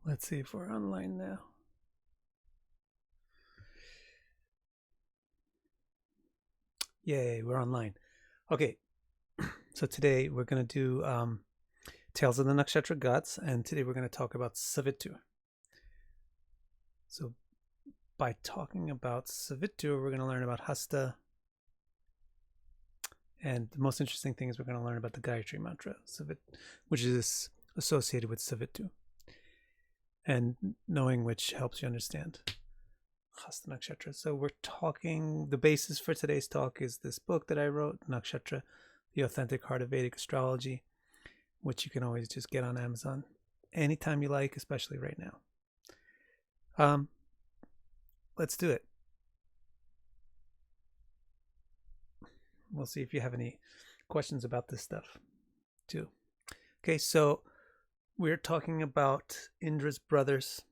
Let's see if we're online now. Yay, we're online. Okay, so today we're going to do Tales of the Nakshatra Gods, and today we're going to talk about Savitur. So by talking about Savitur, we're going to learn about Hasta, and the most interesting thing is we're going to learn about the Gayatri mantra, which is associated with Savitur, and knowing which helps you understand Hasta Nakshatra. So we're talking, the basis for today's talk is this book that I wrote, Nakshatra, The Authentic Heart of Vedic Astrology, which you can always just get on Amazon anytime you like, especially right now. Let's do it. We'll see if you have any questions about this stuff too. Okay, so we're talking about Indra's brothers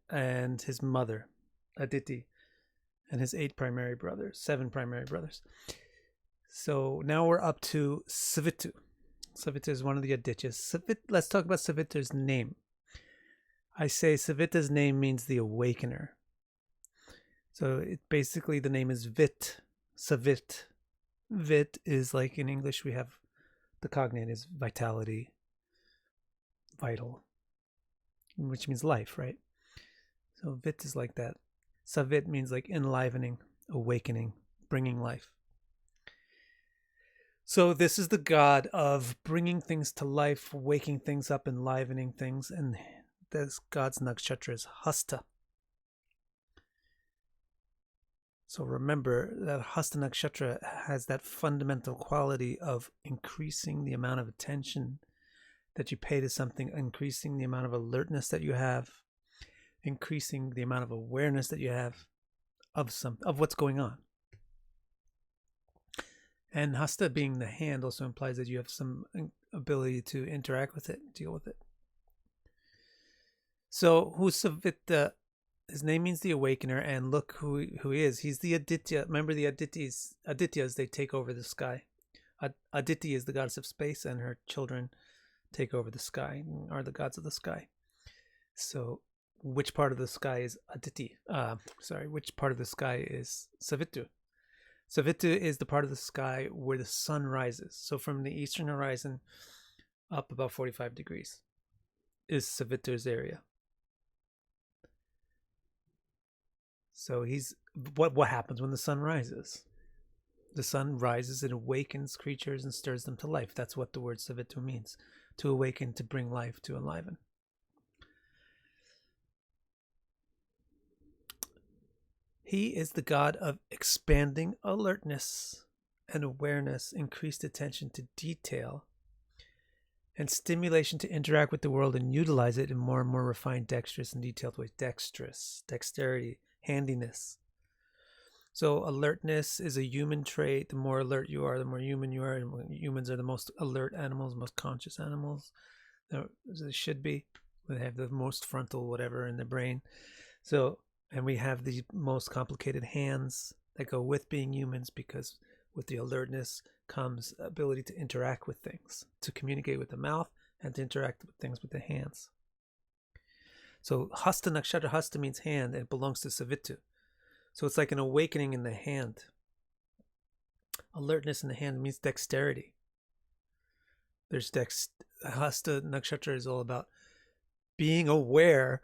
and his mother, Aditi, and his 7 primary brothers. So now we're up to Savitur. Savitur is one of the Adityas. Let's talk about Savitur's name. I say Savitur's name means the awakener. So basically the name is Vit, Savit. Vit is like in English we have the cognate is vitality, vital, which means life, right? So Vit is like that. Savit means like enlivening, awakening, bringing life. So this is the god of bringing things to life, waking things up, enlivening things, and this god's nakshatra is Hasta. So remember that Hasta Nakshatra has that fundamental quality of increasing the amount of attention that you pay to something, increasing the amount of alertness that you have, increasing the amount of awareness that you have of what's going on. And Hasta being the hand also implies that you have some ability to interact with it, deal with it. So who's Savita? His name means the awakener, and look who he is. He's the Aditya. Remember the Adityas, they take over the sky. Aditi is the goddess of space, and her children take over the sky, are the gods of the sky. So which part of the sky is Aditi? Which part of the sky is Savitur? Savitur is the part of the sky where the sun rises. So from the eastern horizon up about 45 degrees is Savitur's area. So what happens when the sun rises? The sun rises, it awakens creatures and stirs them to life. That's what the word Savitur means. To awaken, to bring life, to enliven. He is the god of expanding alertness and awareness, increased attention to detail, and stimulation to interact with the world and utilize it in more and more refined, dexterous, and detailed ways. Dexterity, handiness. So alertness is a human trait. The more alert you are, the more human you are. And humans are the most alert animals, most conscious animals. They should be. They have the most frontal whatever in the brain. And we have the most complicated hands that go with being humans, because with the alertness comes ability to interact with things, to communicate with the mouth, and to interact with things with the hands. So Hasta Nakshatra, Hasta means hand, and it belongs to Savitur. So it's like an awakening in the hand. Alertness in the hand means dexterity. Hasta Nakshatra is all about being aware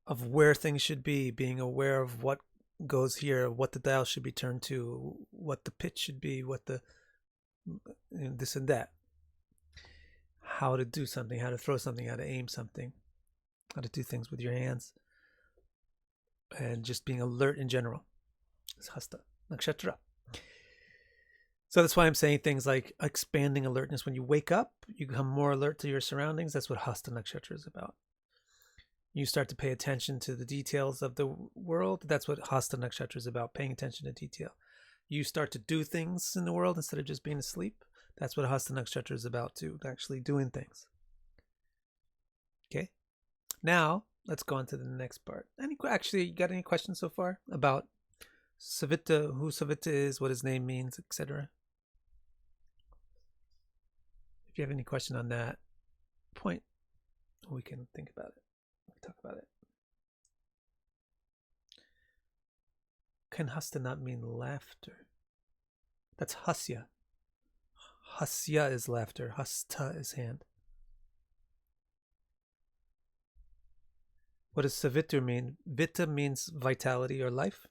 of where things should be, being aware of what goes here, what the dial should be turned to, what the pitch should be, what the this and that. How to do something, how to throw something, how to aim something, how to do things with your hands, and just being alert in general. It's Hasta Nakshatra. So that's why I'm saying things like expanding alertness. When you wake up, you become more alert to your surroundings. That's what Hasta Nakshatra is about. You start to pay attention to the details of the world. That's what Hasta Nakshatra is about, paying attention to detail. You start to do things in the world instead of just being asleep. That's what Hasta Nakshatra is about too, actually doing things. Okay? Now, let's go on to the next part. You got any questions so far about Savita, who Savita is, what his name means, etc.? If you have any question on that point, we can think about it. we talk about it. Can hasta not mean laughter? That's hasya. Hasya is laughter. Hasta is hand. What does Savitur mean? Vita means vitality or life.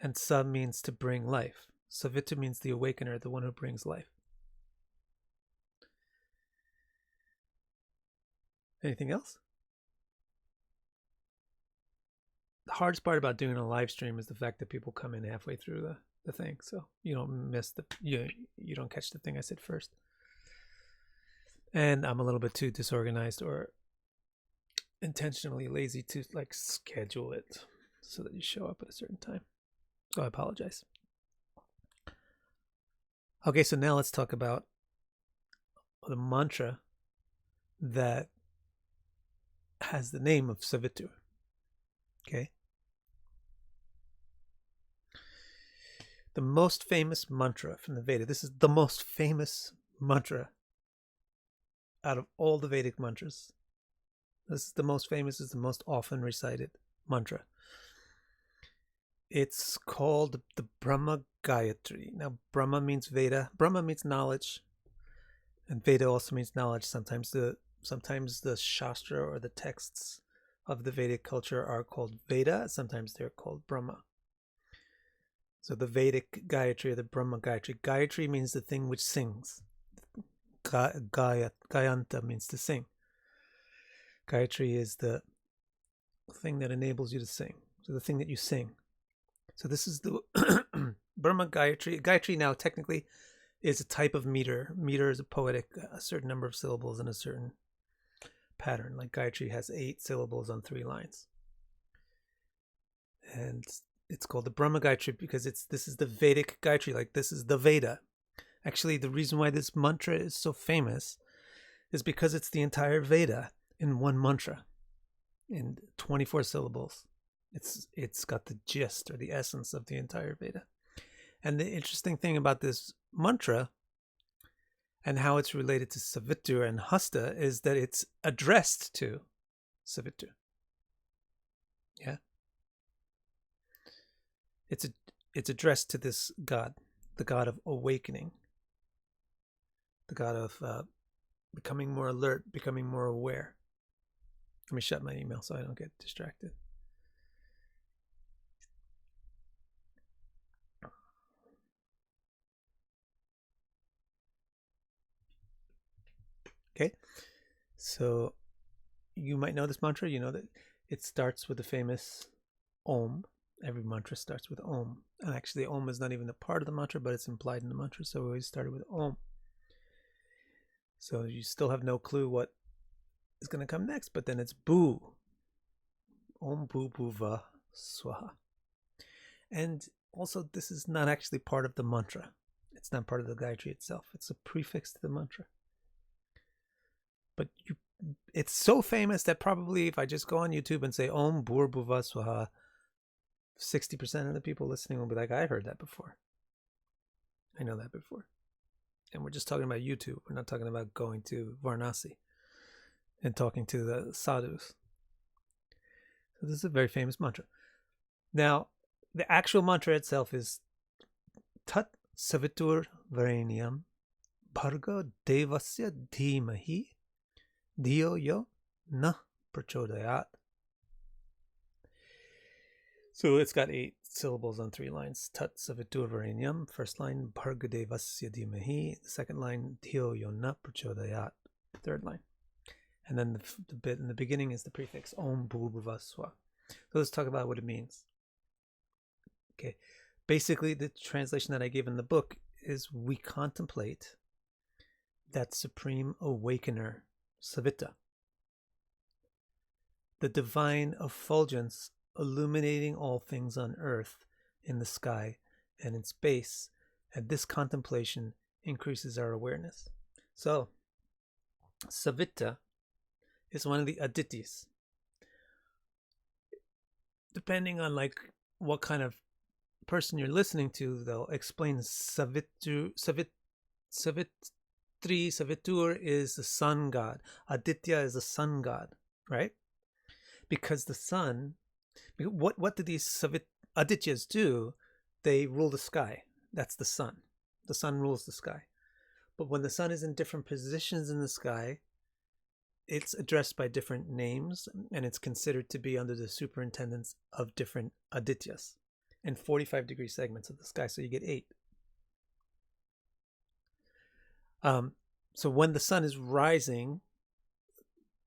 And Sa means to bring life. Savitur means the awakener, the one who brings life. Anything else? The hardest part about doing a live stream is the fact that people come in halfway through the thing, so you don't miss you don't catch the thing I said first. And I'm a little bit too disorganized or intentionally lazy to like schedule it so that you show up at a certain time. So I apologize. Okay, so now let's talk about the mantra that has the name of Savitur. Okay. The most famous mantra from the Veda. This is the most famous mantra out of all the Vedic mantras. This is the most famous, is the most often recited mantra. It's called the Brahma Gayatri. Now, Brahma means Veda. Brahma means knowledge. And Veda also means knowledge. Sometimes the Shastra or the texts of the Vedic culture are called Veda. Sometimes they're called Brahma. So the Vedic Gayatri or the Brahma Gayatri. Gayatri means the thing which sings. Gayanta means to sing. Gayatri is the thing that enables you to sing. So the thing that you sing. So this is the Brahma Gayatri. Gayatri now technically is a type of meter. Meter is a certain number of syllables in a certain pattern. Like Gayatri has 8 syllables on 3 lines. And it's called the Brahma Gayatri because this is the Vedic Gayatri. Like this is the Veda. Actually, the reason why this mantra is so famous is because it's the entire Veda in one mantra in 24 syllables. It's got the gist or the essence of the entire Veda. And the interesting thing about this mantra and how it's related to Savitur and Hasta is that it's addressed to Savitur. Yeah. It's addressed to this God, the God of awakening, the God of becoming more alert, becoming more aware. Let me shut my email so I don't get distracted. Okay, so you might know this mantra. You know that it starts with the famous Om. Every mantra starts with Om. And actually, Om is not even a part of the mantra, but it's implied in the mantra. So we always started with Om. So you still have no clue what is going to come next, but then it's Bu. Om Bu Bhuva Swaha. And also, this is not actually part of the mantra. It's not part of the Gayatri itself. It's a prefix to the mantra. But it's so famous that probably if I just go on YouTube and say Om Bhur Bhuva Swaha, 60% of the people listening will be like, I heard that before. I know that before. And we're just talking about YouTube. We're not talking about going to Varanasi and talking to the sadhus. So this is a very famous mantra. Now, the actual mantra itself is Tat Savitur Varenyam Parga Devasya Dhimahi Dhiyo Yo Na Prachodayat. So it's got 8 syllables on 3 lines. Tat Savitur Varenyam. First line, Parga Devasya Dhimahi. The second line, Dhiyo Yo Na Prachodayat. Third line. And then the bit in the beginning is the prefix, Om Bhubhuva Swa. So let's talk about what it means. Okay. Basically, the translation that I gave in the book is we contemplate that supreme awakener, Savita, the divine effulgence illuminating all things on earth, in the sky, and in space. And this contemplation increases our awareness. So, Savita is one of the Aditis. Depending on like what kind of person you're listening to, they'll explain Savitur is the sun god. Aditya is the sun god. right? Because the sun, what do these Adityas do? They rule the sky. That's the sun. The sun rules the sky. But when the sun is in different positions in the sky, it's addressed by different names, and it's considered to be under the superintendence of different Adityas in 45-degree segments of the sky. So you get 8. So when the sun is rising,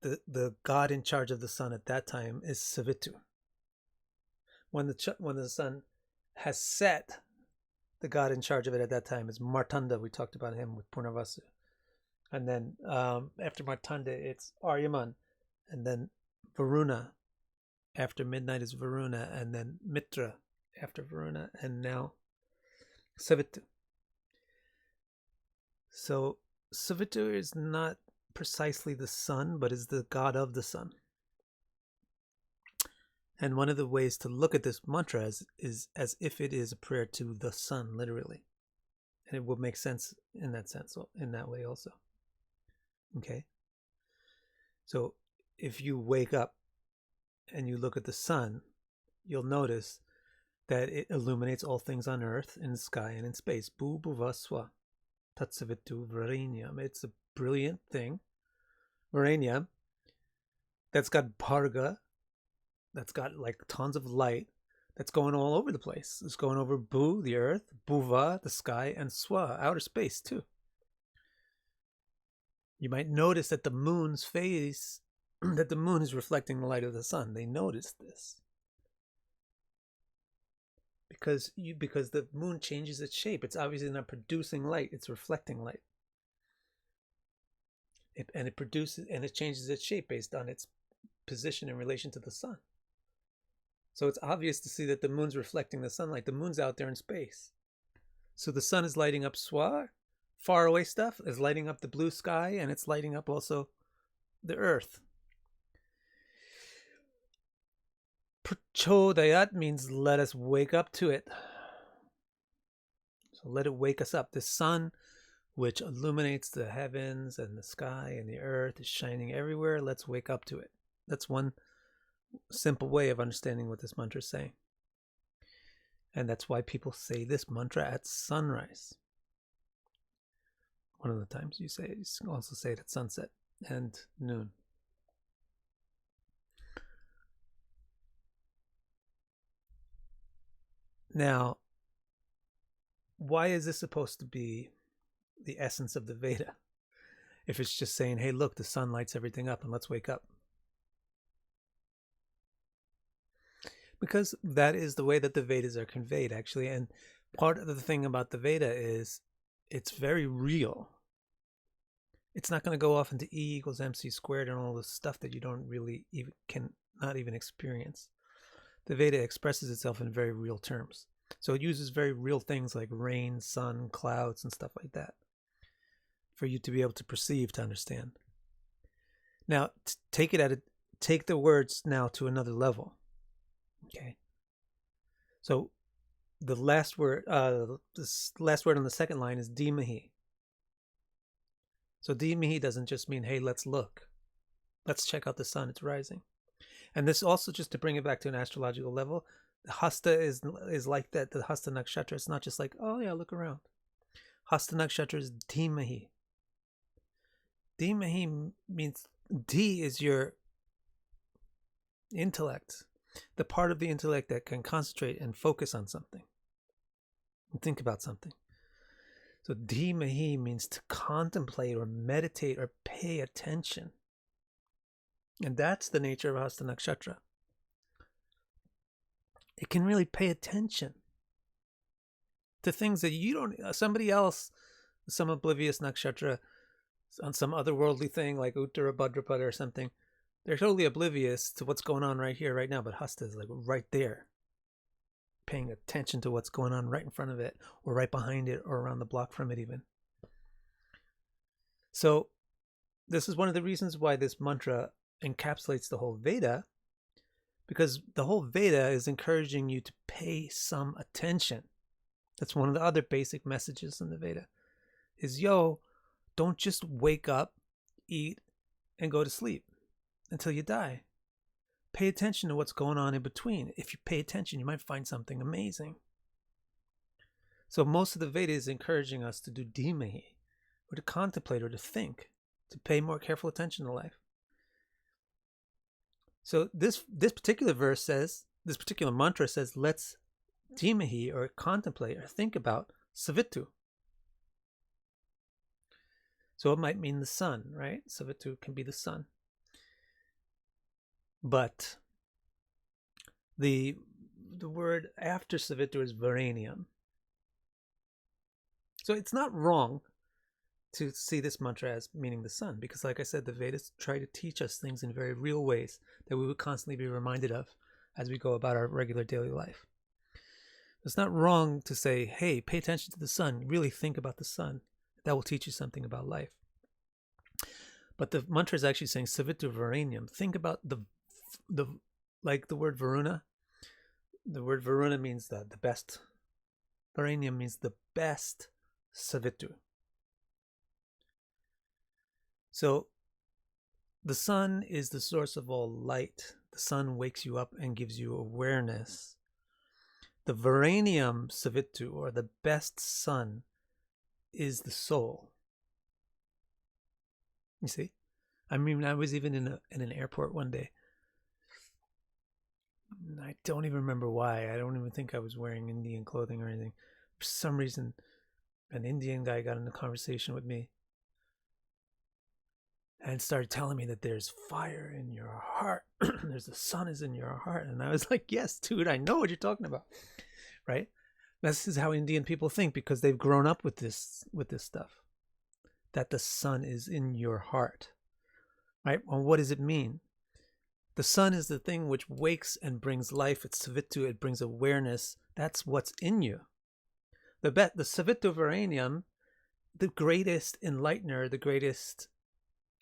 the god in charge of the sun at that time is Savitur. When the sun has set, the god in charge of it at that time is Martanda. We talked about him with Purnavasu. And then after Martanda, it's Aryaman. And then Varuna. After midnight is Varuna. And then Mitra after Varuna. And now Savitur. So Savitur is not precisely the sun, but is the god of the sun. And one of the ways to look at this mantra is as if it is a prayer to the sun, literally. And it will make sense in that way also. Okay? So if you wake up and you look at the sun, you'll notice that it illuminates all things on earth, in the sky, and in space. Bu bhuva swa tatsavitu varenyam. It's a brilliant thing. Varenyam, that's got Parga, that's got like tons of light, that's going all over the place. It's going over Bu, the earth, Bhuva, the sky, and Swa, outer space too. You might notice that the moon's phase, that the moon is reflecting the light of the sun. They noticed this. Because the moon changes its shape. It's obviously not producing light, it's reflecting light. It changes its shape based on its position in relation to the sun. So it's obvious to see that the moon's reflecting the sunlight. The moon's out there in space. So the sun is lighting up Swa, far away stuff, is lighting up the blue sky, and it's lighting up also the earth. Prachodayat means let us wake up to it. So let it wake us up. The sun, which illuminates the heavens and the sky and the earth, is shining everywhere. Let's wake up to it. That's one simple way of understanding what this mantra is saying. And that's why people say this mantra at sunrise. One of the times you also say it at sunset and noon. Now, why is this supposed to be the essence of the Veda? If it's just saying, hey, look, the sun lights everything up and let's wake up. Because that is the way that the Vedas are conveyed, actually. And part of the thing about the Veda is it's very real. It's not going to go off into E equals MC squared and all this stuff that you don't really not even experience. The Veda expresses itself in very real terms. So it uses very real things like rain, sun, clouds, and stuff like that for you to be able to perceive, to understand. Now, take the words now to another level. Okay. So the last word, this last word on the second line is Dhimahi. So Dhimahi doesn't just mean, hey, let's look. Let's check out the sun, it's rising. And this also, just to bring it back to an astrological level, the Hasta is like that, the Hasta Nakshatra. It's not just like, oh yeah, look around. Hasta Nakshatra is Dhimahi. Dhimahi means D is your intellect. The part of the intellect that can concentrate and focus on something and think about something. So Dhimahi means to contemplate or meditate or pay attention. And that's the nature of Hasta Nakshatra. It can really pay attention to things that you don't, somebody else, some oblivious nakshatra, on some otherworldly thing like Uttara Bhadrapada or something, they're totally oblivious to what's going on right here, right now. But Hasta is like right there, paying attention to what's going on right in front of it, or right behind it, or around the block from it even. So this is one of the reasons why this mantra encapsulates the whole Veda, because the whole Veda is encouraging you to pay some attention. That's one of the other basic messages in the Veda, is don't just wake up, eat, and go to sleep. until you die. Pay attention to what's going on in between. If you pay attention, you might find something amazing. So most of the Vedas is encouraging us to do dhimahi, or to contemplate, or to think, to pay more careful attention to life. So this particular verse says, this particular mantra says, let's dhimahi, or contemplate, or think about Savitur. So it might mean the sun, right? Savitur can be the sun. But the word after Savitur is Varanium. So it's not wrong to see this mantra as meaning the sun, because like I said, the Vedas try to teach us things in very real ways that we would constantly be reminded of as we go about our regular daily life. It's not wrong to say, hey, pay attention to the sun, really think about the sun. That will teach you something about life. But the mantra is actually saying Savitur Varanium. Think about the like the word Varuna. The word Varuna means the best. Varanium means the best Savitur. So the sun is the source of all light. The sun wakes you up and gives you awareness. The Varanium Savitur, or the best sun, is the soul. You see? I mean, I was even in an airport one day. I don't even remember why. I don't even think I was wearing Indian clothing or anything. For some reason, an Indian guy got in a conversation with me and started telling me that there's fire in your heart. The sun is in your heart. And I was like, yes, dude, I know what you're talking about. Right? This is how Indian people think, because they've grown up with this stuff. That the sun is in your heart. Right? Well, what does it mean? The sun is the thing which wakes and brings life. It's Savitur, it brings awareness. That's what's in you. The Savitur Varanium, the greatest enlightener, the greatest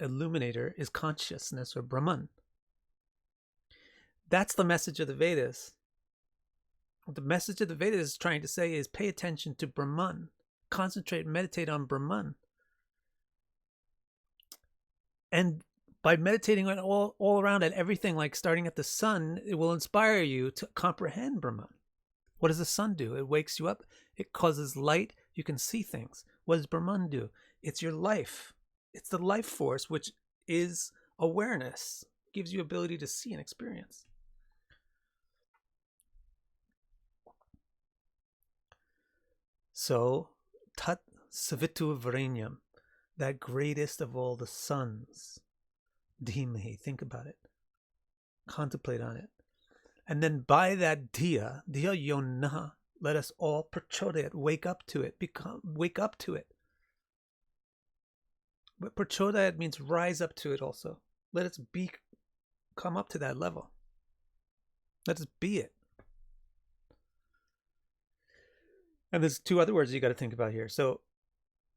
illuminator is consciousness, or Brahman. That's the message of the Vedas. What the message of the Vedas is trying to say is pay attention to Brahman. Concentrate, meditate on Brahman. And by meditating on all around at everything, like starting at the sun, it will inspire you to comprehend Brahman. What does the sun do? It wakes you up. It causes light. You can see things. What does Brahman do? It's your life. It's the life force, which is awareness. It gives you ability to see and experience. So, Tat Savitur Varanium, that greatest of all the suns. Dhimahi, think about it. Contemplate on it. And then by that Dhiya Yona, let us all prachodayat, wake up to it, wake up to it. But prachodayat means rise up to it also. Let us come up to that level. Let us be it. And there's two other words you got to think about here. So,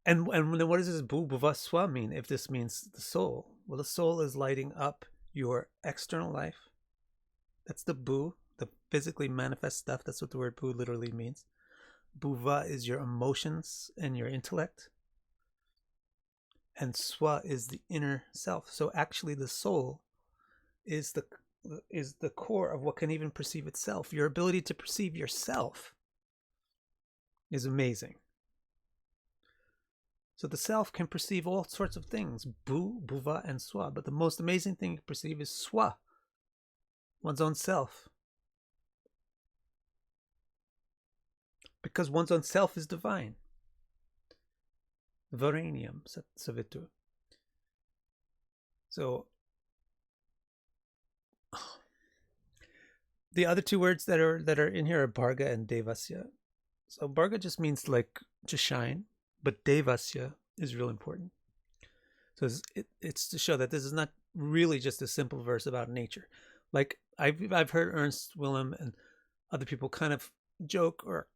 and then what does this bhuva swa mean? If this means the soul, well, the soul is lighting up your external life. That's the bhu, the physically manifest stuff. That's what the word bhu literally means. Bhuva is your emotions and your intellect. And swa is the inner self. So actually the soul is the core of what can even perceive itself. Your ability to perceive yourself is amazing. So the self can perceive all sorts of things, bhu, bhuva, and swa. But the most amazing thing you can perceive is swa, one's own self. Because one's own self is divine. Varanium, Savitur. So the other two words that are in here are Parga and Devasya. So Parga just means like to shine, but Devasya is real important. So it's to show that this is not really just a simple verse about nature. Like I've heard Ernst Willem and other people kind of joke or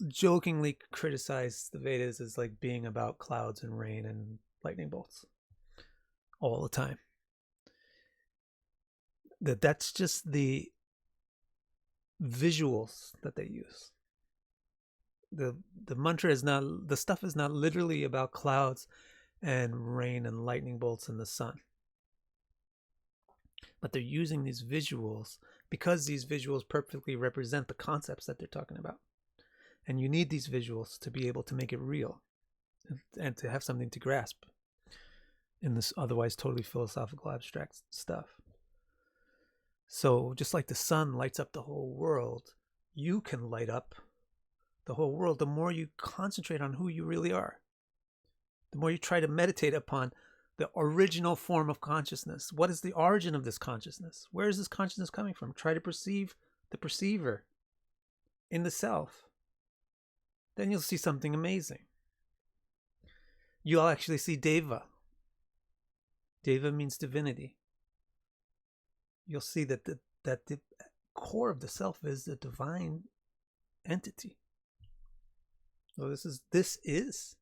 jokingly criticize the Vedas as like being about clouds and rain and lightning bolts all the time. That's just the visuals that they use. The mantra is not, the stuff is not literally about clouds and rain and lightning bolts and the sun. But they're using these visuals because these visuals perfectly represent the concepts that they're talking about. And you need these visuals to be able to make it real and to have something to grasp in this otherwise totally philosophical, abstract stuff. So just like the sun lights up the whole world, you can light up the whole world the more you concentrate on who you really are. The more you try to meditate upon the original form of consciousness. What is the origin of this consciousness? Where is this consciousness coming from? Try to perceive the perceiver in the self. Then you'll see something amazing. You'll actually see Deva. Deva means divinity. You'll see that the core of the self is the divine entity. So this is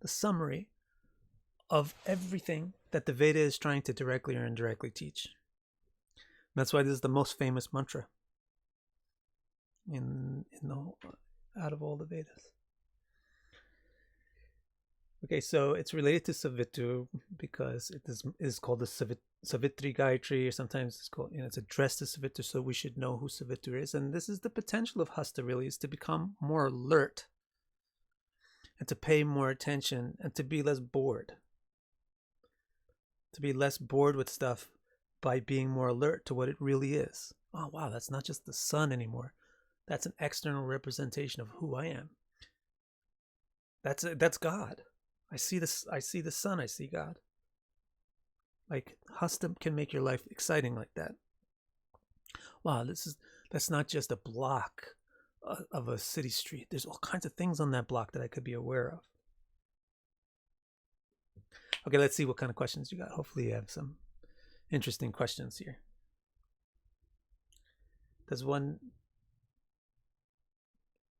the summary of everything that the Veda is trying to directly or indirectly teach. And that's why this is the most famous mantra out of all the Vedas. Okay, so it's related to Savitur because it is called the Savitri Gayatri, or sometimes it's called, it's addressed to Savitur, so we should know who Savitur is. And this is the potential of Hasta, really, is to become more alert and to pay more attention and to be less bored. To be less bored with stuff by being more alert to what it really is. Oh, wow, that's not just the sun anymore. That's an external representation of who I am. That's God. I see this. I see the sun. I see God. Like Hasta can make your life exciting like that. Wow, that's not just a block of a city street. There's all kinds of things on that block that I could be aware of. Okay, let's see what kind of questions you got. Hopefully you have some interesting questions here. Does one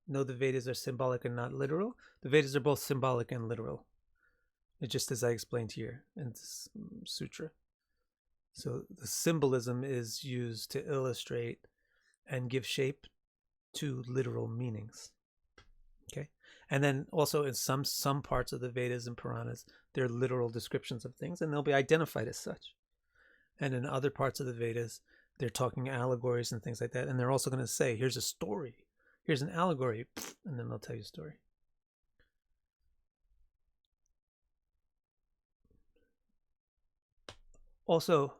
know the Vedas are symbolic and not literal? The Vedas are both symbolic and literal. Just as I explained here in this sutra. So the symbolism is used to illustrate and give shape to literal meanings. Okay? And then also in some parts of the Vedas and Puranas, they're literal descriptions of things, and they'll be identified as such. And in other parts of the Vedas, they're talking allegories and things like that, and they're also going to say, here's a story, here's an allegory, and then they'll tell you a story. Also,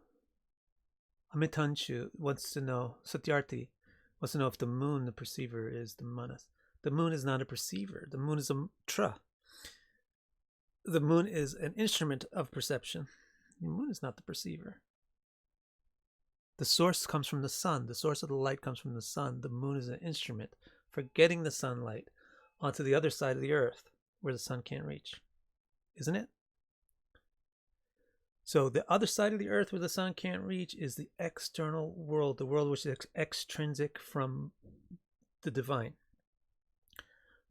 Amitanchu wants to know, Satyarthi wants to know if the moon, the perceiver, is the manas. The moon is not a perceiver. The moon is a tra. The moon is an instrument of perception. The moon is not the perceiver. The source comes from the sun. The source of the light comes from the sun. The moon is an instrument for getting the sunlight onto the other side of the earth where the sun can't reach. Isn't it? So the other side of the earth where the sun can't reach is the external world, the world which is extrinsic from the divine.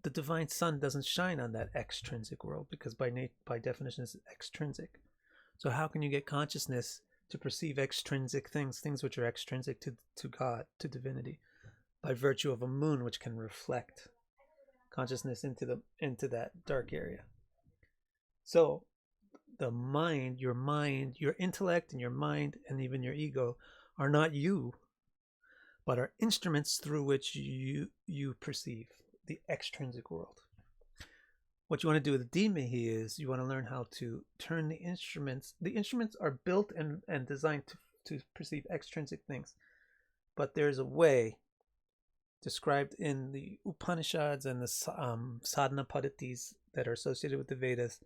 The divine sun doesn't shine on that extrinsic world because by definition it's extrinsic. So how can you get consciousness to perceive extrinsic things which are extrinsic to God, to divinity, by virtue of a moon which can reflect consciousness into that dark area? So the mind, your intellect and your mind and even your ego are not you, but are instruments through which you perceive the extrinsic world. What you want to do with Dhimahi is you want to learn how to turn the instruments. The instruments are built and designed to perceive extrinsic things, but there's a way described in the Upanishads and the sadhana padhatis that are associated with the Vedas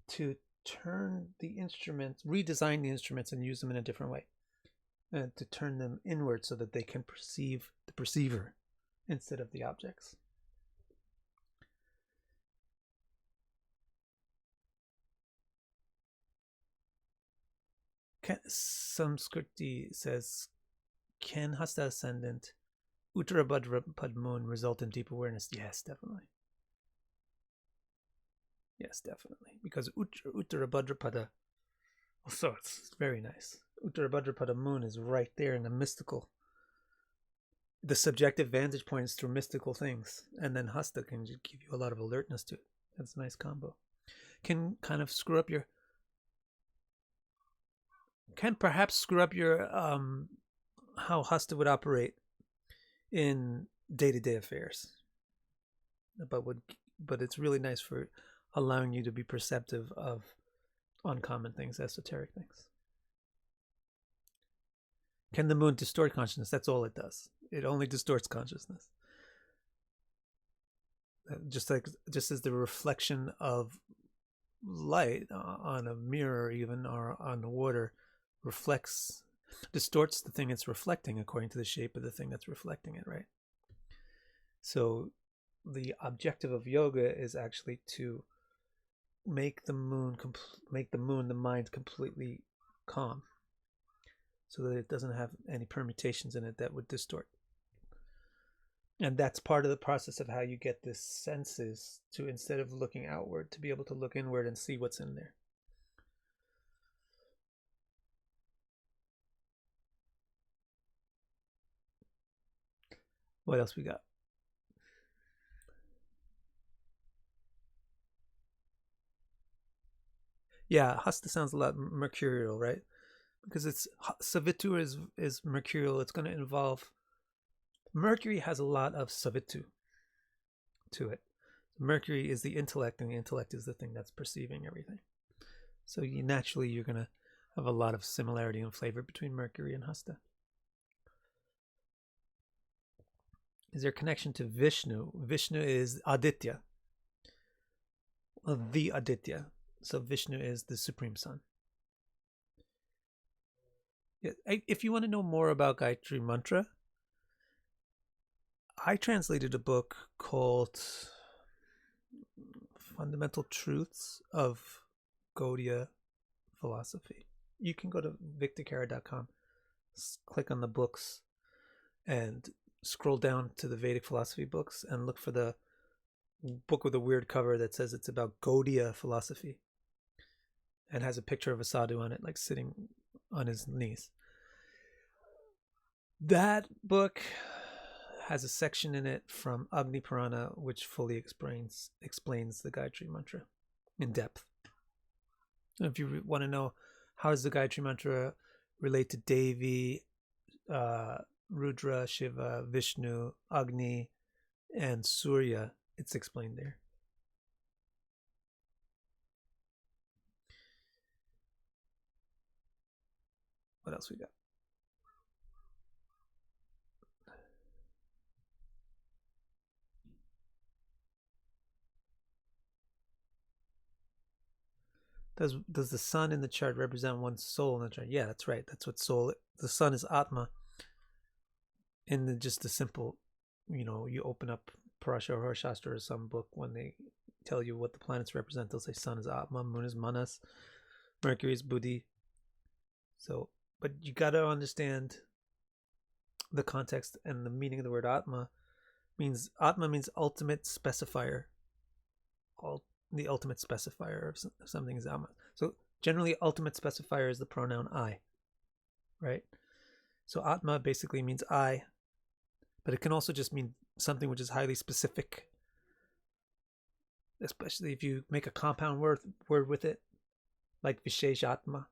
to turn the instruments, redesign the instruments and use them in a different way, and to turn them inward so that they can perceive the perceiver instead of the objects. Samskriti says, can Hasta Ascendant, Uttarabhadrapad moon result in deep awareness? Yes, definitely. Yes, definitely. Because Uttarabhadrapada, also it's very nice. Uttarabhadrapada moon is right there in the mystical. The subjective vantage point is through mystical things. And then Hasta can just give you a lot of alertness to it. That's a nice combo. Can kind of screw up your can perhaps screw up your how Hosta would operate in day-to-day affairs. But it's really nice for allowing you to be perceptive of uncommon things, esoteric things. Can the moon distort consciousness? That's all it does. It only distorts consciousness. Just as the reflection of light on a mirror, even, or on the water, distorts the thing it's reflecting according to the shape of the thing that's reflecting it, right? So the objective of yoga is actually to make the the mind completely calm, so that it doesn't have any permutations in it that would distort. And that's part of the process of how you get the senses to, instead of looking outward, to be able to look inward and see what's in there. What else we got? Yeah, Hasta sounds a lot mercurial, right? Because it's Savitur is mercurial. It's going to involve Mercury has a lot of Savitu to it. Mercury is the intellect, and the intellect is the thing that's perceiving everything. So you're going to have a lot of similarity and flavor between Mercury and Hasta. Is there a connection to Vishnu? Vishnu is Aditya, the Aditya. So Vishnu is the Supreme Sun. Yeah, if you want to know more about Gayatri Mantra, I translated a book called Fundamental Truths of Gaudiya Philosophy. You can go to victorcara.com, click on the books, and scroll down to the Vedic philosophy books and look for the book with a weird cover that says it's about Gaudiya philosophy and has a picture of a sadhu on it, like sitting on his knees. That book has a section in it from Agni Purana which fully explains the Gayatri Mantra in depth. And if you want to know how does the Gayatri Mantra relate to Devi, Rudra, Shiva, Vishnu, Agni, and Surya, it's explained there. What else we got? Does the sun in the chart represent one's soul in the chart? Yeah, that's right. That's what soul. The sun is Atma. In just the simple, you open up Parasha or Shastra or some book, when they tell you what the planets represent, they'll say sun is Atma, moon is Manas, Mercury is Buddhi. So, but you got to understand the context and the meaning of the word Atma. Atma means ultimate specifier. The ultimate specifier of something is Atma. So generally, ultimate specifier is the pronoun I, right? So Atma basically means I, but it can also just mean something which is highly specific, especially if you make a compound word with it, like Vishesh Atma,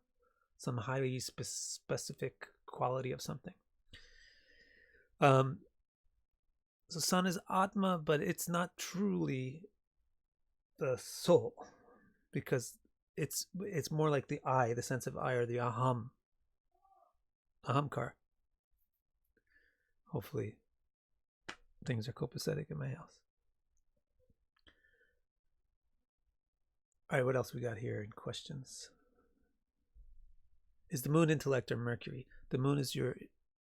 some highly specific quality of something. So sun is Atma, but it's not truly the soul, because it's more like the I, the sense of I, or the ahamkar. Hopefully things are copacetic in my house. All right, what else we got here in questions? Is the moon intellect or Mercury? The moon is your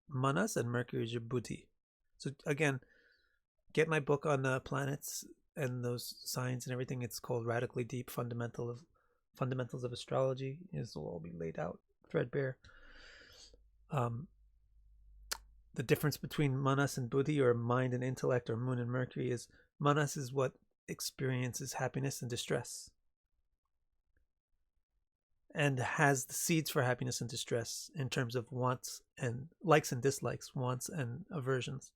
manas and Mercury is your buddhi. So again, get my book on the planets and those signs and everything. It's called Radically Deep Fundamentals of Astrology. This will all be laid out threadbare. The difference between manas and buddhi, or mind and intellect, or moon and Mercury, is manas is what experiences happiness and distress, and has the seeds for happiness and distress in terms of wants and likes and dislikes, wants and aversions.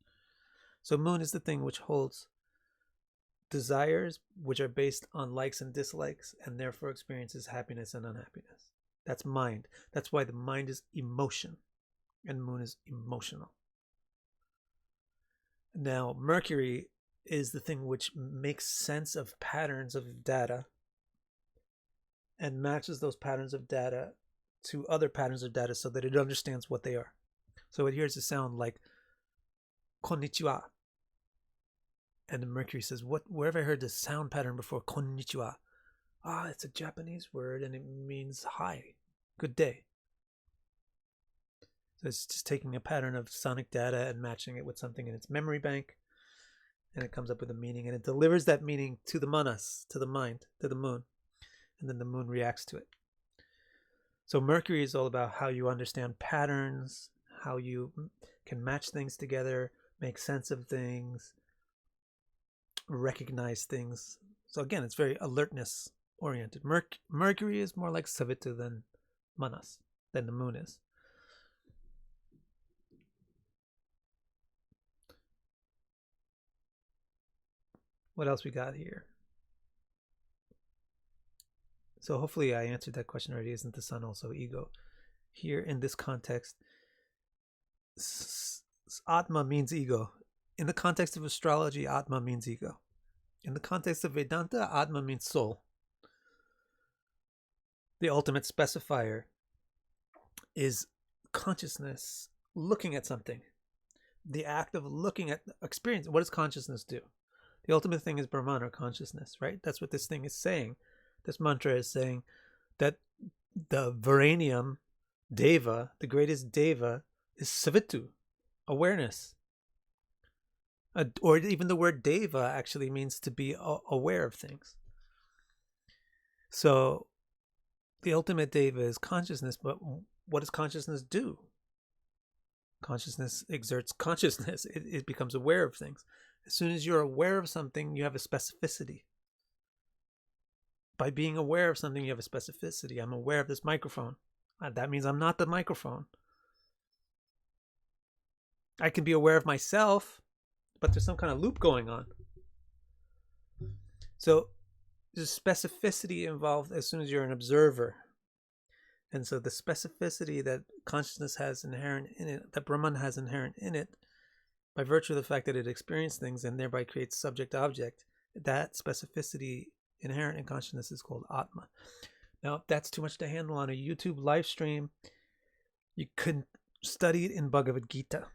So moon is the thing which holds desires which are based on likes and dislikes, and therefore experiences happiness and unhappiness. That's mind. That's why the mind is emotion and moon is emotional. Now, Mercury is the thing which makes sense of patterns of data and matches those patterns of data to other patterns of data so that it understands what they are. So it hears a sound like konnichiwa. And the Mercury says, where have I heard this sound pattern before? Konnichiwa. Ah, it's a Japanese word and it means hi, good day. So it's just taking a pattern of sonic data and matching it with something in its memory bank, and it comes up with a meaning, and it delivers that meaning to the manas, to the mind, to the moon, and then the moon reacts to it. So Mercury is all about how you understand patterns, how you can match things together, make sense of things, recognize things. So again, it's very alertness oriented. Mercury is more like Savitur than Manas, than the moon is. What else we got here? So hopefully I answered that question already. Isn't the sun also ego? Here in this context, Atma means ego. In the context of astrology, Atma means ego. In the context of Vedanta, Atma means soul. The ultimate specifier is consciousness looking at something. The act of looking at experience. What does consciousness do? The ultimate thing is Brahman, or consciousness, right? That's what this thing is saying. This mantra is saying that the Varanium Deva, the greatest Deva, is Savitur, awareness. Or even the word Deva actually means to be aware of things. So the ultimate Deva is consciousness, but what does consciousness do? Consciousness exerts consciousness. It becomes aware of things. As soon as you're aware of something, you have a specificity. By being aware of something, you have a specificity. I'm aware of this microphone. That means I'm not the microphone. I can be aware of myself, but there's some kind of loop going on. So there's specificity involved as soon as you're an observer. And so the specificity that consciousness has inherent in it, that Brahman has inherent in it, by virtue of the fact that it experiences things and thereby creates subject-object, that specificity inherent in consciousness is called Atma. Now, if that's too much to handle on a YouTube live stream, you could study it in Bhagavad Gita.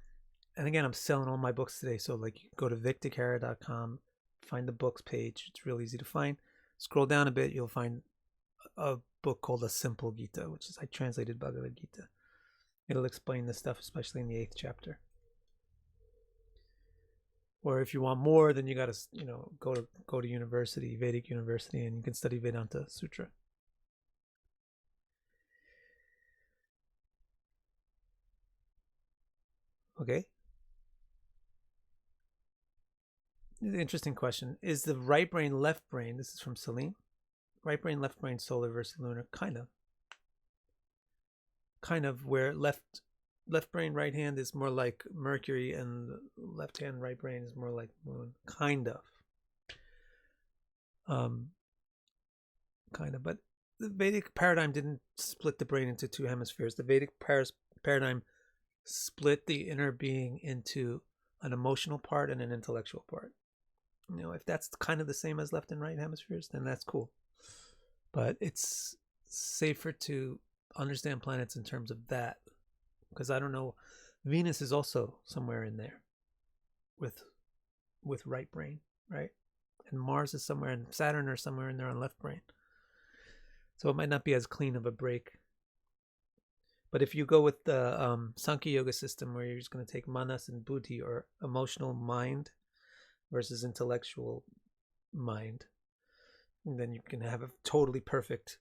And again, I'm selling all my books today. So like, you go to victorcara.com, find the books page. It's real easy to find. Scroll down a bit, you'll find a book called A Simple Gita, which is, I translated Bhagavad Gita. It'll explain this stuff, especially in the 8th chapter. Or if you want more, then you got to, go to university, Vedic university, and you can study Vedanta Sutra. Okay. Interesting question. Is the right brain, left brain, this is from Salim, right brain, left brain, solar versus lunar? Kind of, where left brain, right hand is more like Mercury, and left hand, right brain is more like moon. Kind of. But the Vedic paradigm didn't split the brain into two hemispheres. The Vedic paradigm split the inner being into an emotional part and an intellectual part. If that's kind of the same as left and right hemispheres, then that's cool. But it's safer to understand planets in terms of that, because I don't know, Venus is also somewhere in there with right brain, right? And Mars is somewhere, and Saturn are somewhere in there on left brain. So it might not be as clean of a break. But if you go with the Sankhya Yoga system, where you're just going to take manas and buddhi, or emotional mind versus intellectual mind, and then you can have a totally perfect,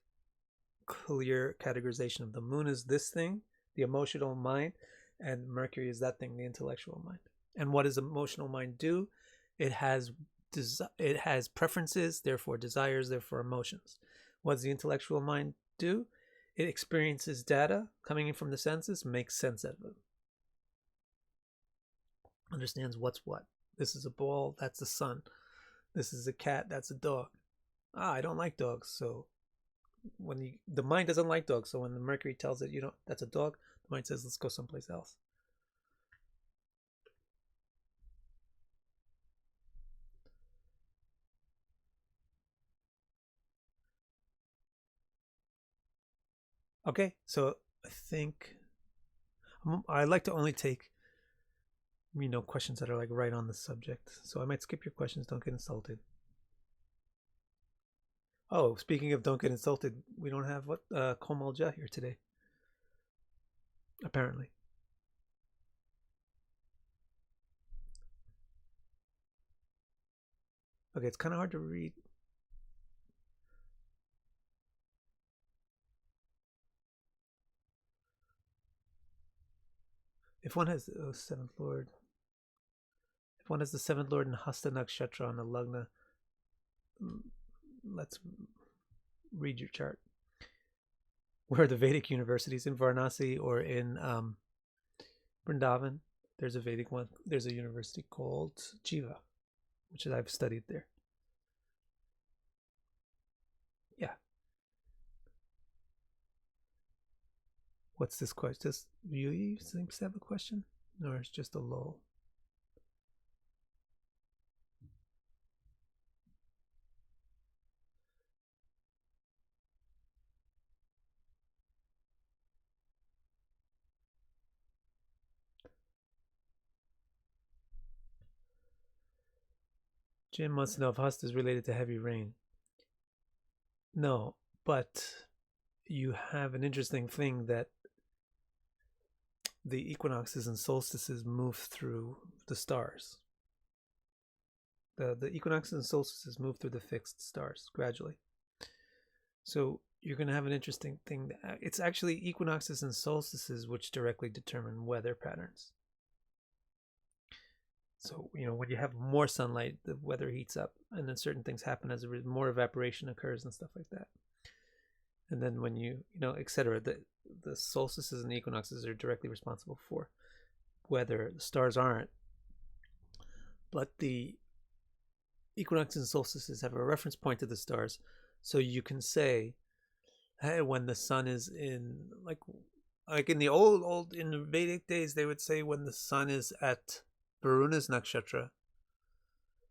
clear categorization of the moon is this thing, the emotional mind, and Mercury is that thing, the intellectual mind. And what does emotional mind do? It has preferences, therefore desires, therefore emotions. What does the intellectual mind do? It experiences data coming in from the senses, makes sense out of it. Understands what's what. This is a ball, that's the sun. This is a cat, that's a dog. I don't like dogs, so when the mind doesn't like dogs, so when the Mercury tells it, that's a dog, the mind says, let's go someplace else. Okay, so I think I like to only take questions that are like right on the subject. So I might skip your questions. Don't get insulted. Oh, speaking of don't get insulted, we don't have Komalja here today. Apparently. Okay, it's kind of hard to read. If one has the seventh lord, if one has the seventh lord in Hasta Nakshatra on the Lagna, let's read your chart. Where are the Vedic universities? In Varanasi or in Vrindavan? There's a Vedic one. There's a university called Jiva, which I've studied there. Yeah. What's this question? Does Yui seems to have a question? Or it's just a lull? Jim wants to know if Hosta is related to heavy rain. No, but you have an interesting thing that the equinoxes and solstices move through the stars. The equinoxes and solstices move through the fixed stars gradually. So you're going to have an interesting thing. It's actually equinoxes and solstices which directly determine weather patterns. So, when you have more sunlight, the weather heats up, and then certain things happen as more evaporation occurs and stuff like that. And then when etc., the solstices and the equinoxes are directly responsible for weather. The stars aren't. But the equinoxes and solstices have a reference point to the stars. So you can say, hey, when the sun is in, like in the old in the Vedic days, they would say when the sun is at Varuna's nakshatra,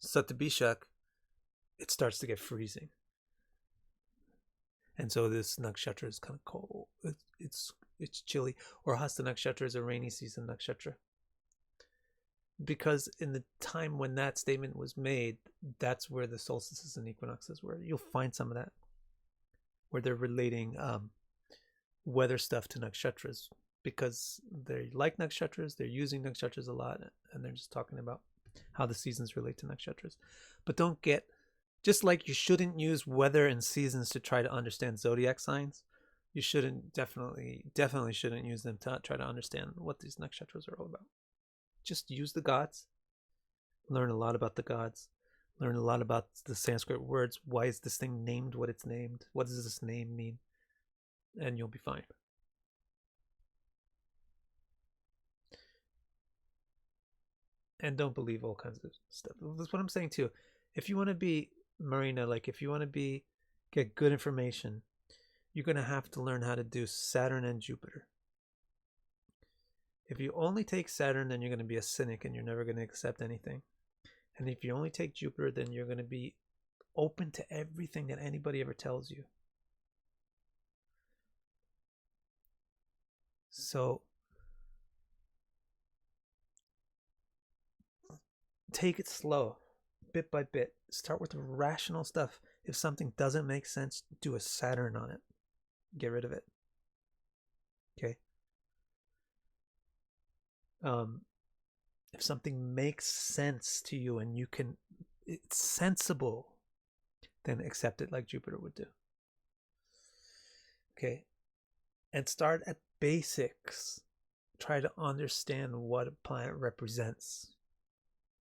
Satabhishak, it starts to get freezing. And so this nakshatra is kind of cold. It's chilly. Or Hasta Nakshatra is a rainy season nakshatra. Because in the time when that statement was made, that's where the solstices and equinoxes were. You'll find some of that where they're relating weather stuff to nakshatras because they like nakshatras, they're using nakshatras a lot, and they're just talking about how the seasons relate to nakshatras. But don't get, just like you shouldn't use weather and seasons to try to understand zodiac signs, you definitely shouldn't use them to try to understand what these nakshatras are all about. Just use the gods, learn a lot about the gods, learn a lot about the Sanskrit words. Why is this thing named what it's named? What does this name mean? And you'll be fine. And don't believe all kinds of stuff. That's what I'm saying too. If you want to be Marina, like if you want to get good information, you're going to have to learn how to do Saturn and Jupiter. If you only take Saturn, then you're going to be a cynic and you're never going to accept anything. And if you only take Jupiter, then you're going to be open to everything that anybody ever tells you. So take it slow, bit by bit. Start with the rational stuff. If something doesn't make sense, do a Saturn on it. Get rid of it. Okay? If something makes sense to you and it's sensible, then accept it like Jupiter would do. Okay? And start at basics. Try to understand what a planet represents.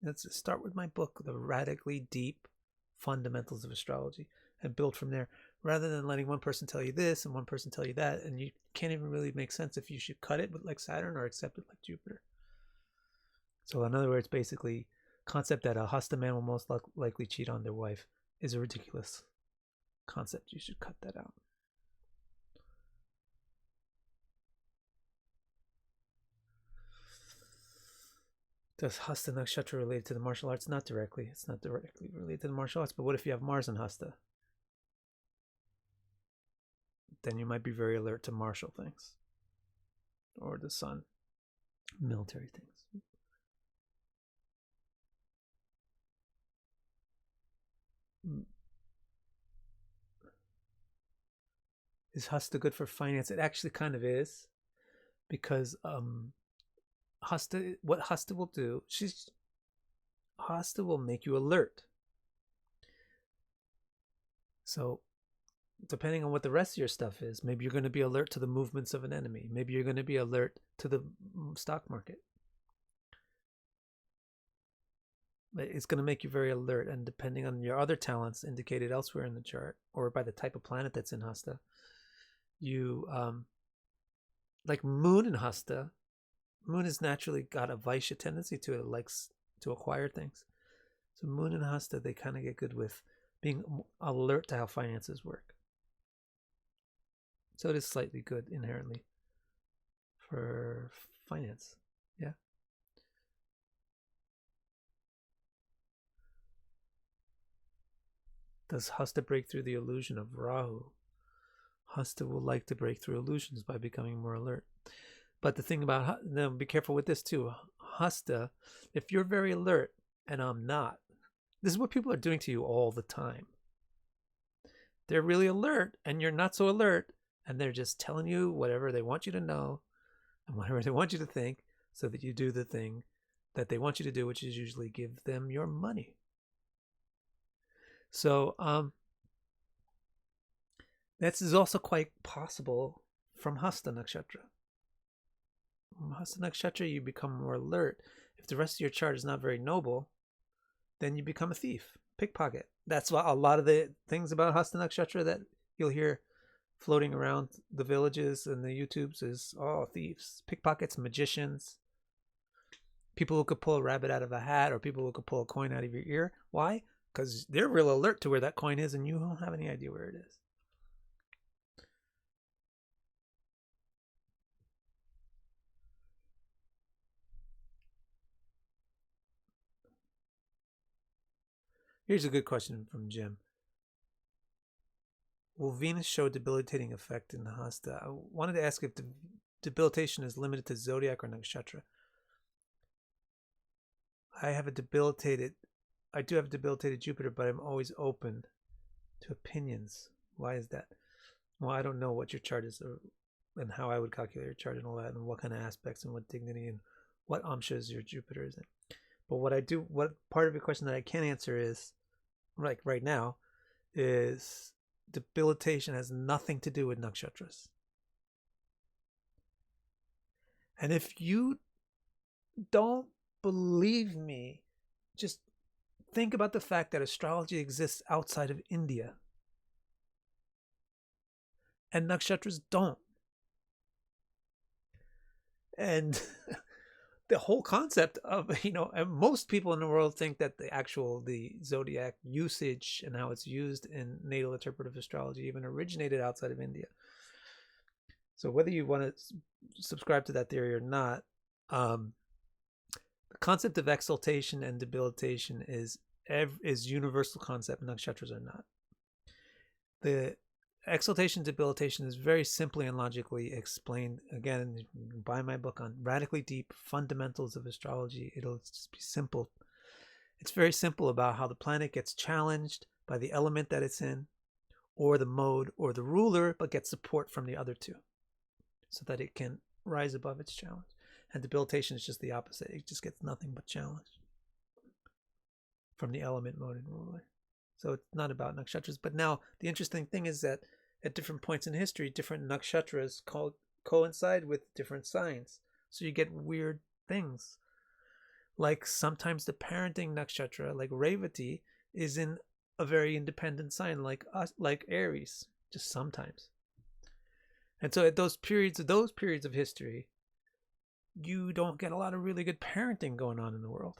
Let's start with my book, The Radically Deep Fundamentals of Astrology, and build from there, rather than letting one person tell you this and one person tell you that, and you can't even really make sense if you should cut it with like Saturn or accept it like Jupiter. So in other words, basically, concept that a Hosta man will most likely cheat on their wife is a ridiculous concept. You should cut that out. Does Hasta Nakshatra relate to the martial arts? Not directly. It's not directly related to the martial arts. But what if you have Mars in Hasta? Then you might be very alert to martial things. Or the sun. Military things. Is Hasta good for finance? It actually kind of is. Because Hosta, what Hosta will do, Hosta will make you alert. So, depending on what the rest of your stuff is, maybe you're going to be alert to the movements of an enemy. Maybe you're going to be alert to the stock market. It's going to make you very alert, and depending on your other talents indicated elsewhere in the chart, or by the type of planet that's in Hasta, you like Moon in Hasta. Moon has naturally got a Vaishya tendency to it. It likes to acquire things. So Moon and Hasta, they kind of get good with being alert to how finances work. So it is slightly good inherently for finance. Yeah. Does Hasta break through the illusion of Rahu? Hasta will like to break through illusions by becoming more alert. But the thing about, now be careful with this too. Hasta, if you're very alert and I'm not, this is what people are doing to you all the time. They're really alert and you're not so alert, and they're just telling you whatever they want you to know and whatever they want you to think so that you do the thing that they want you to do, which is usually give them your money. So this is also quite possible from Hasta Nakshatra. From Hasta Nakshatra, you become more alert. If the rest of your chart is not very noble, then you become a thief, pickpocket. That's why a lot of the things about Hasta Nakshatra that you'll hear floating around the villages and the YouTubes is, oh, thieves, pickpockets, magicians, people who could pull a rabbit out of a hat, or people who could pull a coin out of your ear. Why? Because they're real alert to where that coin is and you don't have any idea where it is. Here's a good question from Jim. Will Venus show a debilitating effect in Hasta? I wanted to ask if the debilitation is limited to zodiac or nakshatra. I do have a debilitated Jupiter, but I'm always open to opinions. Why is that? Well, I don't know what your chart is and how I would calculate your chart and all that, and what kind of aspects and what dignity and what amshas your Jupiter is in. But what part of your question that I can answer is, like right now, is debilitation has nothing to do with nakshatras. And if you don't believe me, just think about the fact that astrology exists outside of India. And nakshatras don't. And the whole concept of, and most people in the world think that the zodiac usage and how it's used in natal interpretive astrology even originated outside of India. So whether you want to subscribe to that theory or not, the concept of exaltation and debilitation is universal concept. Nakshatras are not. The exaltation, debilitation is very simply and logically explained. Again, buy my book on Radically Deep Fundamentals of Astrology. It'll just be simple. It's very simple about how the planet gets challenged by the element that it's in, or the mode, or the ruler, but gets support from the other two so that it can rise above its challenge. And debilitation is just the opposite. It just gets nothing but challenge from the element, mode, and ruler. So it's not about nakshatras. But now the interesting thing is that at different points in history, different nakshatras coincide with different signs. So you get weird things. Like sometimes the parenting nakshatra, like Revati, is in a very independent sign, like Aries, just sometimes. And so at those periods of history, you don't get a lot of really good parenting going on in the world.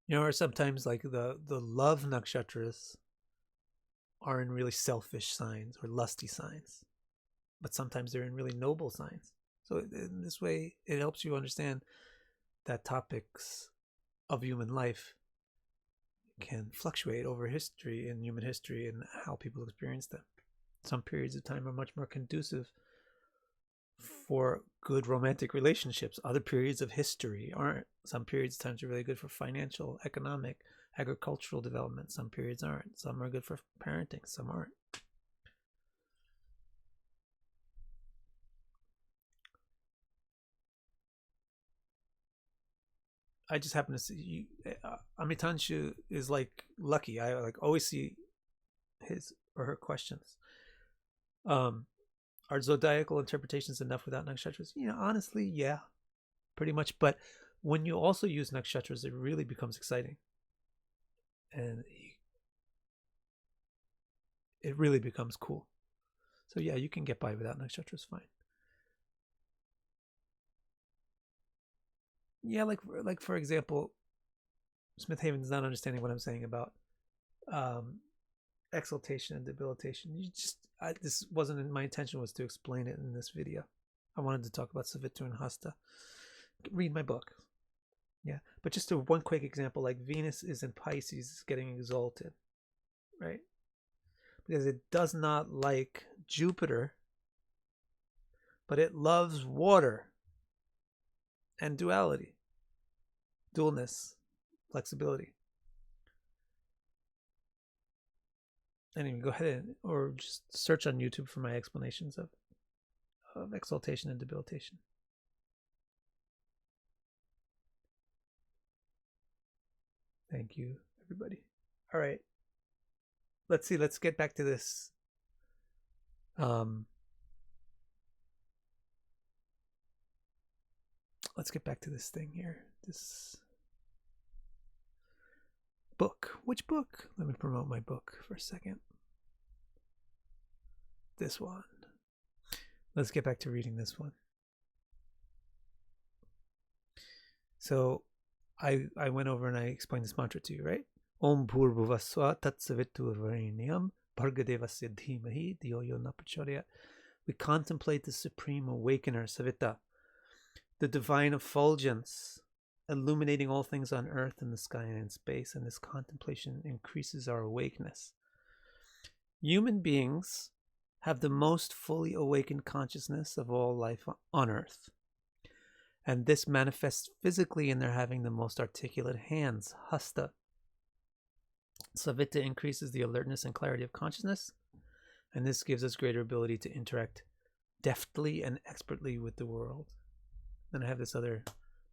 Or sometimes like the love nakshatras are in really selfish signs or lusty signs, but sometimes they're in really noble signs. So in this way, it helps you understand that topics of human life can fluctuate over history and human history and how people experience them. Some periods of time are much more conducive for good romantic relationships. Other periods of history aren't. Some periods of time are really good for financial, economic, agricultural development. Some periods aren't. Some are good for parenting. Some aren't. I just happen to see Amitanshu is like lucky. I like always see his or her questions. Are zodiacal interpretations enough without nakshatras? Honestly, yeah, pretty much. But when you also use nakshatras, it really becomes exciting, and it really becomes cool. So yeah, you can get by without nakshatras fine. Yeah, like for example, Smith Haven is not understanding what I'm saying about exaltation and debilitation. This wasn't my intention was to explain it in this video. I wanted to talk about Savitur and Hosta. Read my book. Yeah, but just one quick example, like Venus is in Pisces, getting exalted, right? Because it does not like Jupiter, but it loves water and duality, dualness, flexibility. Anyway, go ahead or just search on YouTube for my explanations of exaltation and debilitation. Thank you, everybody. All right. Let's see. Let's get back to this. Let's get back to this thing here. This book. Which book? Let me promote my book for a second. This one. Let's get back to reading this one. So I went over and I explained this mantra to you, right? Om Bhurvuvaswa Tatsavitur Varenyam Parga and Devasya Dhimahi Dhiyo Yo Na Prachodayat. We contemplate the supreme awakener, Savita, the divine effulgence, illuminating all things on earth and the sky and in space, and this contemplation increases our awakeness. Human beings have the most fully awakened consciousness of all life on earth, and this manifests physically in their having the most articulate hands, Hasta. Savita increases the alertness and clarity of consciousness, and this gives us greater ability to interact deftly and expertly with the world. Then I have this other,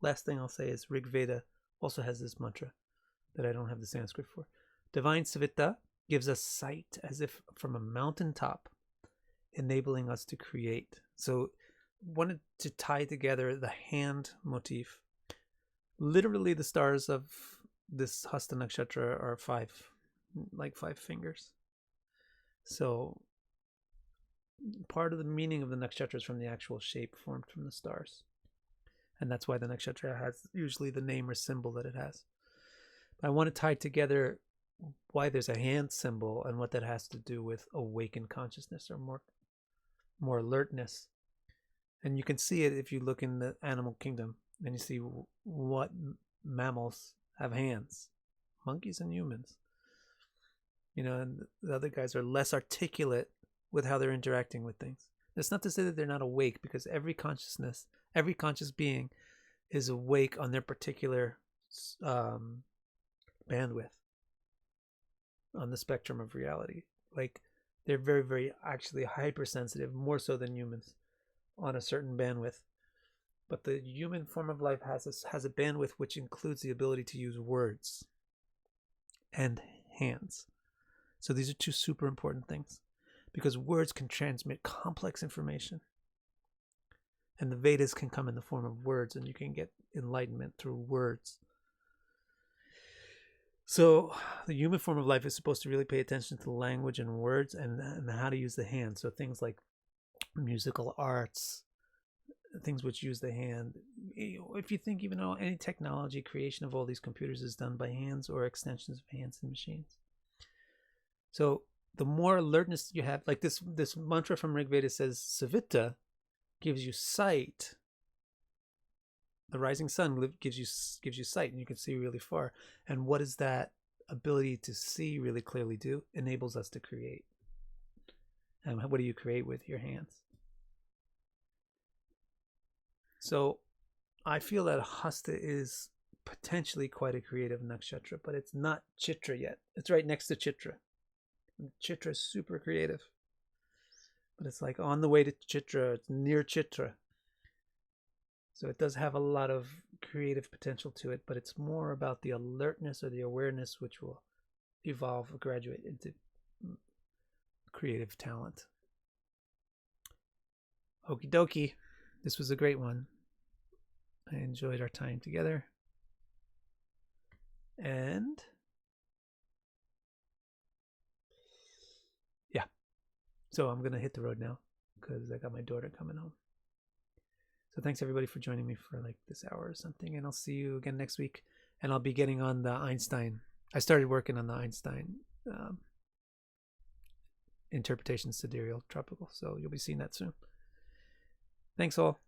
last thing I'll say is Rig Veda also has this mantra that I don't have the Sanskrit for. Divine Savita gives us sight as if from a mountaintop, enabling us to create. So wanted to tie together the hand motif. Literally the stars of this Hasta Nakshatra are five fingers. So part of the meaning of the nakshatra is from the actual shape formed from the stars. And that's why the nakshatra has usually the name or symbol that it has. I want to tie together why there's a hand symbol and what that has to do with awakened consciousness or more alertness. And you can see it if you look in the animal kingdom and you see what mammals have hands, monkeys and humans. And the other guys are less articulate with how they're interacting with things. That's not to say that they're not awake, because every consciousness, every conscious being is awake on their particular bandwidth on the spectrum of reality. Like they're very, very actually hypersensitive, more so than humans, on a certain bandwidth. But the human form of life has a bandwidth which includes the ability to use words and hands. So these are two super important things, because words can transmit complex information. And the Vedas can come in the form of words, and you can get enlightenment through words. So the human form of life is supposed to really pay attention to language and words and how to use the hand. So things like musical arts, things which use the hand. If you think even any technology, creation of all these computers is done by hands or extensions of hands and machines. So the more alertness you have, like this mantra from Rig Veda says, Savita, gives you sight. The rising sun gives you sight, and you can see really far. And what does that ability to see really clearly do? Enables us to create. And what do you create with your hands? So I feel that Hasta is potentially quite a creative nakshatra, but it's not Chitra yet. It's right next to Chitra. Chitra is super creative, but it's like on the way to Chitra. It's near Chitra. So it does have a lot of creative potential to it, but it's more about the alertness or the awareness, which will evolve or graduate into creative talent. Okie dokie. This was a great one. I enjoyed our time together. And yeah. So I'm going to hit the road now because I got my daughter coming home. So thanks everybody for joining me for like this hour or something. And I'll see you again next week. And I'll be getting on the Einstein. I started working on the Einstein interpretation sidereal tropical. So you'll be seeing that soon. Thanks all.